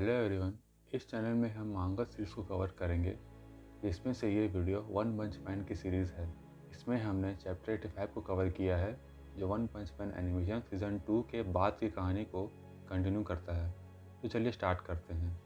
Hello everyone. इस channel में हम मांगा सीरीज़ को कवर करेंगे, जिसमें से ये वीडियो वन पंच मैन की सीरीज़ है। इसमें हमने चैप्टर 85 को कवर किया है, जो वन पंच मैन एनिमेशन सीज़न 2 के बाद की कहानी को कंटिन्यू करता है। तो चलिए स्टार्ट करते हैं।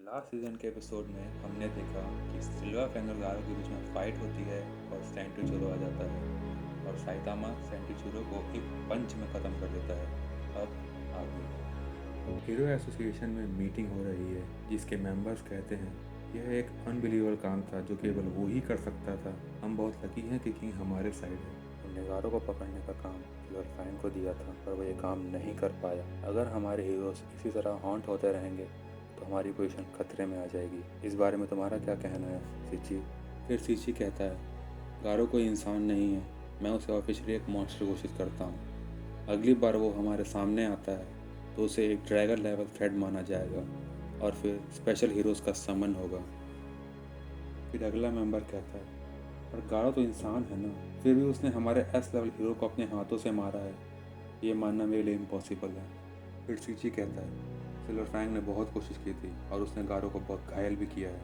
लास्ट सीजन के एपिसोड में हमने देखा कि सिल्वर फैंगर गारो के बीच में फाइट होती है और सैंटीचूरो आ जाता है और साइतामा सैंटीचूरो को एक पंच में ख़त्म कर देता है। अब आगे हीरो एसोसिएशन में मीटिंग हो रही है, जिसके मेंबर्स कहते हैं यह एक अनबिलीवेबल काम था जो केवल वो ही कर सकता था। हम बहुत लकी हैं कि किंग हमारे साइड है। हमने गारो को पकड़ने का काम सिल्वर फैंग को दिया था, पर वो ये काम नहीं कर पाया। अगर हमारे हीरोज इसी तरह हॉन्ट होते रहेंगे तो हमारी पोजीशन खतरे में आ जाएगी। इस बारे में तुम्हारा क्या कहना है, सीची? फिर सीची कहता है, गारो कोई इंसान नहीं है, मैं उसे ऑफिशियली एक मॉन्स्टर घोषित करता हूँ। अगली बार वो हमारे सामने आता है तो उसे एक ड्रैगन लेवल थ्रेट माना जाएगा और फिर स्पेशल हीरोज़ का समन होगा। फिर अगला मेंबर कहता है, पर गारो तो इंसान है ना, फिर भी उसने हमारे एस लेवल हीरो को अपने हाथों से मारा है, ये मानना मेरे लिए इम्पॉसिबल है। फिर सीची कहता है, सिल्वर फैंग ने बहुत कोशिश की थी और उसने गारो को बहुत घायल भी किया है,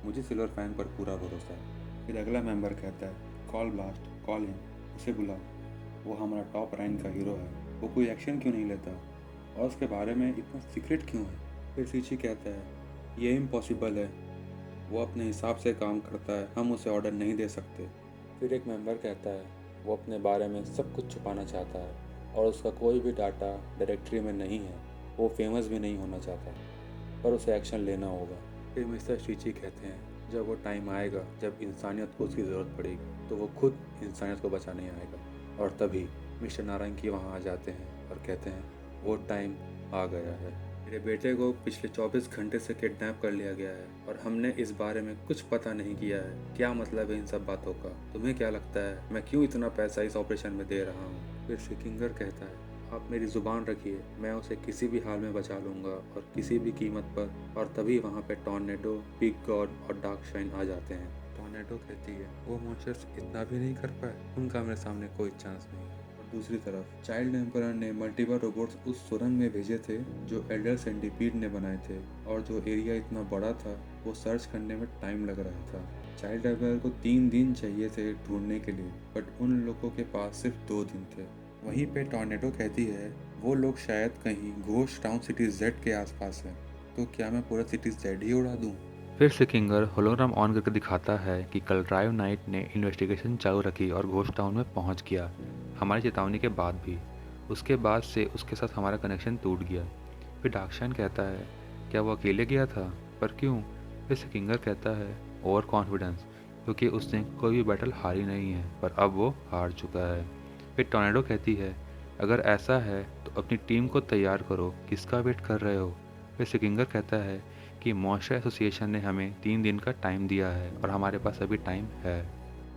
मुझे सिल्वर फैंग पर पूरा भरोसा है। फिर अगला मेंबर कहता है, कॉल ब्लास्ट, कॉल इन, उसे बुलाओ, वो हमारा टॉप रैंक का हीरो है, वो कोई एक्शन क्यों नहीं लेता और उसके बारे में इतना सीक्रेट क्यों है? फिर सीची कहता है, ये इम्पॉसिबल है, वो अपने हिसाब से काम करता है, हम उसे ऑर्डर नहीं दे सकते। फिर एक मेंबर कहता है, वो अपने बारे में सब कुछ छुपाना चाहता है और उसका कोई भी डाटा डायरेक्टरी में नहीं है, वो फेमस भी नहीं होना चाहता, पर उसे एक्शन लेना होगा। फिर मिस्टर शीची कहते हैं, जब वो टाइम आएगा जब इंसानियत को उसकी ज़रूरत पड़ेगी तो वो खुद इंसानियत को बचाने आएगा। और तभी मिस्टर नारंगी वहाँ आ जाते हैं और कहते हैं, वो टाइम आ गया है, मेरे बेटे को पिछले 24 घंटे से किडनैप कर लिया गया है और हमने इस बारे में कुछ पता नहीं किया है। क्या मतलब है इन सब बातों का? तुम्हें क्या लगता है मैं क्यों इतना पैसा इस ऑपरेशन में दे रहा हूँ? फिर सिकिंगर कहता है, आप मेरी ज़ुबान रखिए, मैं उसे किसी भी हाल में बचा लूँगा और किसी भी कीमत पर। और तभी वहाँ पे टॉर्नेडो, बिग गॉड और डार्क शाइन आ जाते हैं। टॉर्नेडो कहती है, वो मॉन्स्टर्स इतना भी नहीं कर पाए, उनका मेरे सामने कोई चांस नहीं। और दूसरी तरफ चाइल्ड एम्परर ने मल्टीपल रोबोट्स उस सुरंग में भेजे थे जो एल्डर सेंटीपीड ने बनाए थे, और जो एरिया इतना बड़ा था वो सर्च करने में टाइम लग रहा था। चाइल्ड एम्परर को 3 दिन चाहिए थे ढूंढने के लिए, बट उन लोगों के पास सिर्फ 2 दिन थे। वहीं पे टॉर्नेडो कहती है, वो लोग शायद कहीं घोस्ट टाउन सिटी जेड के आसपास है, तो क्या मैं पूरा सिटी जेड ही उड़ा दूं? फिर सिकिंगर होलोग्राम ऑन करके दिखाता है कि कल ड्राइव नाइट ने इन्वेस्टिगेशन चालू रखी और घोस्ट टाउन में पहुंच गया, हमारी चेतावनी के बाद भी। उसके बाद से उसके साथ हमारा कनेक्शन टूट गया। फिर डार्कशाइन कहता है, क्या वो अकेले गया था, पर क्यों? फिर सिकिंगर कहता है, ओवर कॉन्फिडेंस, क्योंकि उसने कोई भी बैटल हारी नहीं है, पर अब वो हार चुका है। फिर टॉर्नेडो कहती है, अगर ऐसा है तो अपनी टीम को तैयार करो, किसका वेट कर रहे हो? फिर सिकिंगर कहता है कि मॉन्स्टर एसोसिएशन ने हमें 3 दिन का टाइम दिया है और हमारे पास अभी टाइम है।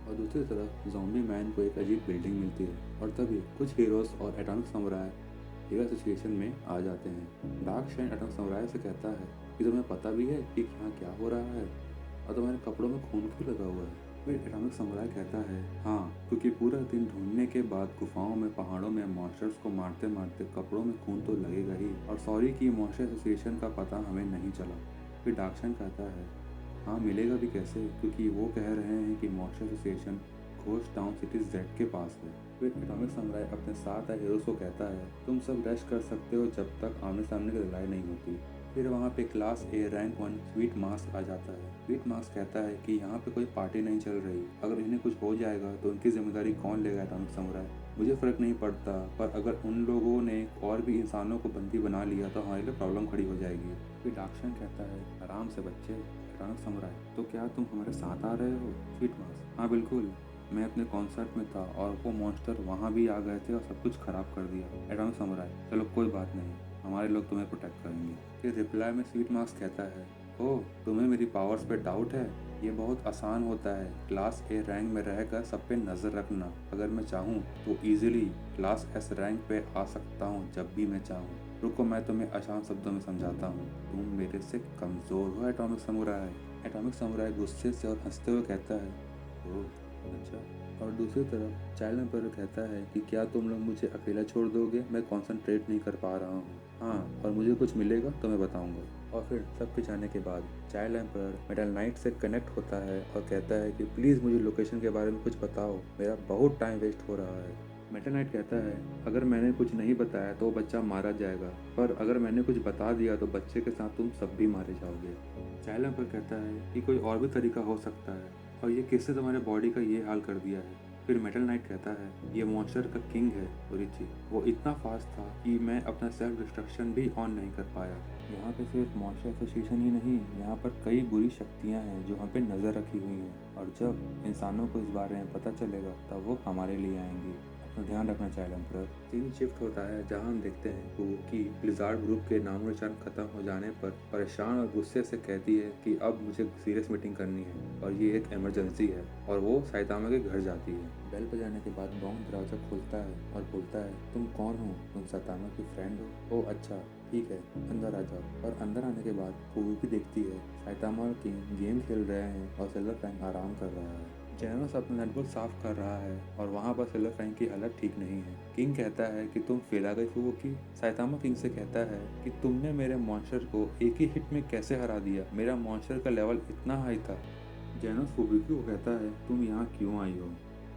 और दूसरी तरफ ज़ॉम्बी मैन को एक अजीब बिल्डिंग मिलती है और तभी कुछ हीरोज़ और एटॉमिक समुराय हीरो एसोसिएशन में आ जाते हैं। डार्क शाइन एटॉमिक समुराय से कहता है कि तुम्हें पता भी है कि यहाँ क्या हो रहा है और तुम्हारे कपड़ों में खून क्यों लगा हुआ है? फिर एटॉमिक समुराय कहता है, हाँ, क्योंकि पूरा दिन ढूंढने के बाद गुफाओं में, पहाड़ों में मॉन्स्टर्स को मारते मारते कपड़ों में खून तो लगेगा ही, और सॉरी कि मॉन्स्टर एसोसिएशन का पता हमें नहीं चला। फिर डार्कशाइन कहता है, हाँ मिलेगा भी कैसे, क्योंकि वो कह रहे हैं कि monster association ghost town city Z के पास है। फिर एटॉमिक समुराय अपने साथ आए हीरोज को कहता है, तुम सब रेस्ट कर सकते हो जब तक आमने सामने की लड़ाई नहीं होती। फिर वहाँ पे class A rank 1 sweet mask आ जाता है। स्वीट मास्क कहता है कि यहाँ पे कोई पार्टी नहीं चल रही, अगर इन्हें कुछ हो जाएगा तो उनकी जिम्मेदारी कौन लेगा? एटॉमिक समुराय, मुझे फ़र्क नहीं पड़ता, पर अगर उन लोगों ने और भी इंसानों को बंदी बना लिया तो हमारे लिए प्रॉब्लम खड़ी हो जाएगी। फिर डार्कशाइन कहता है, आराम से बच्चे। एटॉमिक समुराय, तो क्या तुम हमारे साथ आ रहे हो? स्वीट मास्क, हाँ बिल्कुल, मैं अपने कॉन्सर्ट में था और वो मॉन्स्टर वहाँ भी आ गए थे और सब कुछ खराब कर दिया। एटॉमिक समुराय, चलो कोई बात नहीं, हमारे लोग तुम्हें प्रोटेक्ट करेंगे। फिर रिप्लाई में स्वीट मास्क कहता है, ओह तुम्हें मेरी पावर्स पे डाउट है? ये बहुत आसान होता है, क्लास ए रैंक में रहकर सब पे नज़र रखना। अगर मैं चाहूँ तो ईजिली क्लास एस रैंक पे आ सकता हूँ जब भी मैं चाहूँ। रुको मैं तुम्हें आसान शब्दों में समझाता हूँ, तुम मेरे से कमज़ोर हो एटॉमिक समुराय। एटॉमिक समुराय गुस्से से और हंसते हुए कहता है, ओह और दूसरी तरफ चाइल्ड एम्पायर कहता है कि क्या तुम लोग मुझे अकेला छोड़ दोगे, मैं कंसंट्रेट नहीं कर पा रहा हूँ। हाँ, और मुझे कुछ मिलेगा तो मैं बताऊंगा। और फिर सब कुछ जाने के बाद चाइल्ड एम्पायर मेटल नाइट से कनेक्ट होता है और कहता है कि प्लीज़ मुझे लोकेशन के बारे में कुछ बताओ, मेरा बहुत टाइम वेस्ट हो रहा है। मेटल नाइट कहता है अगर मैंने कुछ नहीं बताया तो वो बच्चा मारा जाएगा, पर अगर मैंने कुछ बता दिया तो बच्चे के साथ तुम सब भी मारे जाओगे। चाइल्ड एम्पायर कहता है कि कोई और भी तरीका हो सकता है और ये किसने तुम्हारे बॉडी का ये हाल कर दिया है। फिर मेटल नाइट कहता है ये मॉन्स्टर का किंग है ओरिची, वो इतना फास्ट था कि मैं अपना सेल्फ डिस्ट्रक्शन भी ऑन नहीं कर पाया। यहाँ पे सिर्फ मॉन्स्टर एसोसिएशन ही नहीं, यहाँ पर कई बुरी शक्तियाँ हैं जो हम पे नज़र रखी हुई हैं, और जब इंसानों को इस बारे में पता चलेगा तब वो हमारे लिए आएंगी। अपना ध्यान रखना चाइल्ड एम्परर। सीन शिफ्ट होता है जहाँ हम देखते हैं कि ब्लिज़ार्ड ग्रुप के नामो निशान खत्म हो जाने पर परेशान और गुस्से से कहती है कि अब मुझे सीरियस मीटिंग करनी है और ये एक इमरजेंसी है, और वो साइतामा के घर जाती है। बेल बजाने के बाद बॉन्ग दरवाजा खोलता है और बोलता है तुम कौन हो, तुम साइतामा की फ्रेंड हो? ओह अच्छा ठीक है, अंदर आ जाओ। और अंदर आने के बाद फुबुकी देखती है साइतामा और किंग गेम खेल रहे हैं और सिल्वर फैंग आराम कर रहा है। जेनोस अपना नेटवर्क साफ कर रहा है और वहाँ पर सिल्वर फैंग की हालत ठीक नहीं है। किंग कहता है कि तुम फेल आ गई फुबुकी। साइतामा किंग से कहता है कि तुमने मेरे मॉन्स्टर को एक ही हिट में कैसे हरा दिया, मेरा मॉन्स्टर का लेवल इतना हाई था। जेनोस फुबुकी को कहता है तुम यहाँ क्यों आई हो,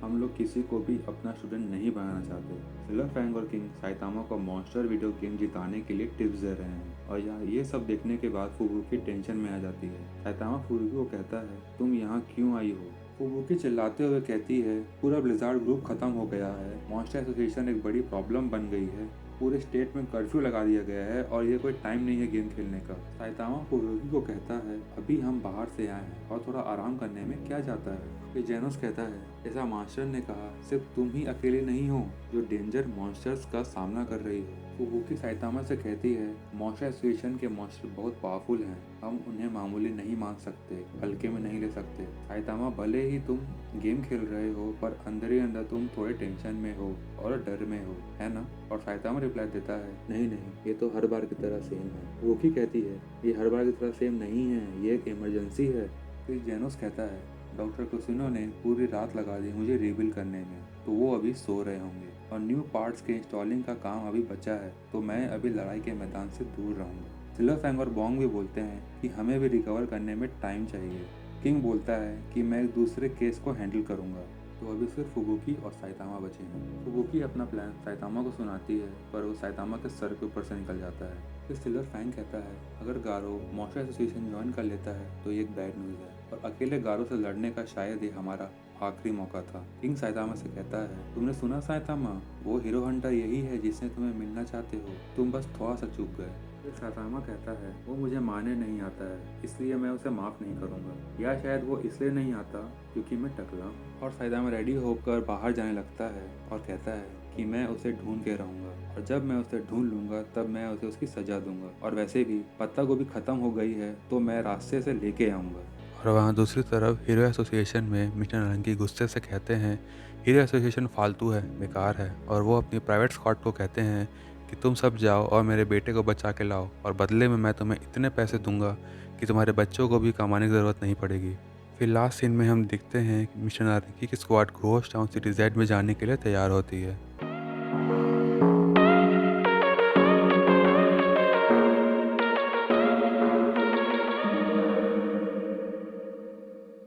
हम लोग किसी को भी अपना स्टूडेंट नहीं बनाना चाहते। सिल्वर फैंग और किंग साइतामा को मॉन्स्टर वीडियो गेम जिताने के लिए टिप्स दे रहे हैं, और यहाँ ये सब देखने के बाद फुबुकी टेंशन में आ जाती है। साइतामा फुबुकी को कहता है तुम यहाँ क्यों आई हो। फुबुकी चिल्लाते हुए कहती है पूरा ब्लिज़ार्ड ग्रुप खत्म हो गया है, मॉन्स्टर एसोसिएशन एक बड़ी प्रॉब्लम बन गई है, पूरे स्टेट में कर्फ्यू लगा दिया गया है और ये कोई टाइम नहीं है गेम खेलने का। साइतामा फुबुकी को कहता है अभी हम बाहर से आए हैं और थोड़ा आराम करने में क्या जाता है। फिर जेनोस कहता है ऐसा मास्टर ने कहा सिर्फ तुम ही अकेले नहीं हो जो डेंजर मॉन्स्टर्स का सामना कर रही हो। फुबुकी साइतामा से कहती है मॉन्स्टर एसोसिएशन के मॉन्स्टर बहुत पावरफुल हैं, हम उन्हें मामूली नहीं मान सकते, हल्के में नहीं ले सकते। साइतामा भले ही तुम गेम खेल रहे हो पर अंदर ही अंदर तुम थोड़े टेंशन में हो और डर में हो, है ना? और साइतामा रिप्लाई देता है नहीं नहीं, ये तो हर बार की तरह सेम है। फुबुकी कहती है ये हर बार की तरह सेम नहीं है, ये एक इमरजेंसी है। फिर जेनोस कहता है डॉक्टर कुसिनो ने पूरी रात लगा दी मुझे रिबिल्ड करने में, तो वो अभी सो रहे होंगे और न्यू पार्ट्स के इंस्टॉलिंग का काम अभी बचा है, तो मैं अभी लड़ाई के मैदान से दूर रहूँगा। सिल्वर फैंग और बॉन्ग भी बोलते हैं कि हमें भी रिकवर करने में टाइम चाहिए। किंग बोलता है कि मैं एक दूसरे केस को हैंडल करूँगा। तो अभी सिर्फ फुबुकी और साइतामा बचे हैं। फुबुकी अपना प्लान साइतामा को सुनाती है पर वो साइतामा के सर के ऊपर से निकल जाता है। फिर सिल्वर फैंग कहता है अगर गारो मॉन्स्टर एसोसिएशन ज्वाइन कर लेता है तो ये एक बैड न्यूज़ है, और अकेले गारो से लड़ने का शायद ये हमारा आखिरी मौका था। किंग साइतामा से कहता है तुमने सुना साइतामा, वो हीरो हंटर यही है जिसने तुम्हें मिलना चाहते हो, तुम बस थोड़ा सा चूक गए। फिर साइतामा कहता है वो मुझे मारने नहीं आता है इसलिए मैं उसे माफ़ नहीं करूँगा, या शायद वो इसलिए नहीं आता क्योंकि मैं टकला हूँ। और साइतामा रेडी होकर बाहर जाने लगता है और कहता है कि मैं उसे ढूंढ के रहूँगा, और जब मैं उसे ढूंढ लूँगा तब मैं उसे उसकी सज़ा दूंगा, और वैसे भी पत्ता गोभी ख़त्म हो गई है तो मैं रास्ते से लेके आऊँगा। और वहाँ दूसरी तरफ हीरो एसोसिएशन में मिस्टर नारंगी गुस्से से कहते हैं हीरो एसोसिएशन फालतू है, बेकार है, और वो अपनी प्राइवेट स्क्वाड को कहते हैं कि तुम सब जाओ और मेरे बेटे को बचा के लाओ, और बदले में मैं तुम्हें इतने पैसे दूंगा कि तुम्हारे बच्चों को भी कमाने की ज़रूरत नहीं पड़ेगी। फिर लास्ट सीन में हम दिखते हैं कि मिस्टर नारंगी की squad ghost town city Z में जाने के लिए तैयार होती है।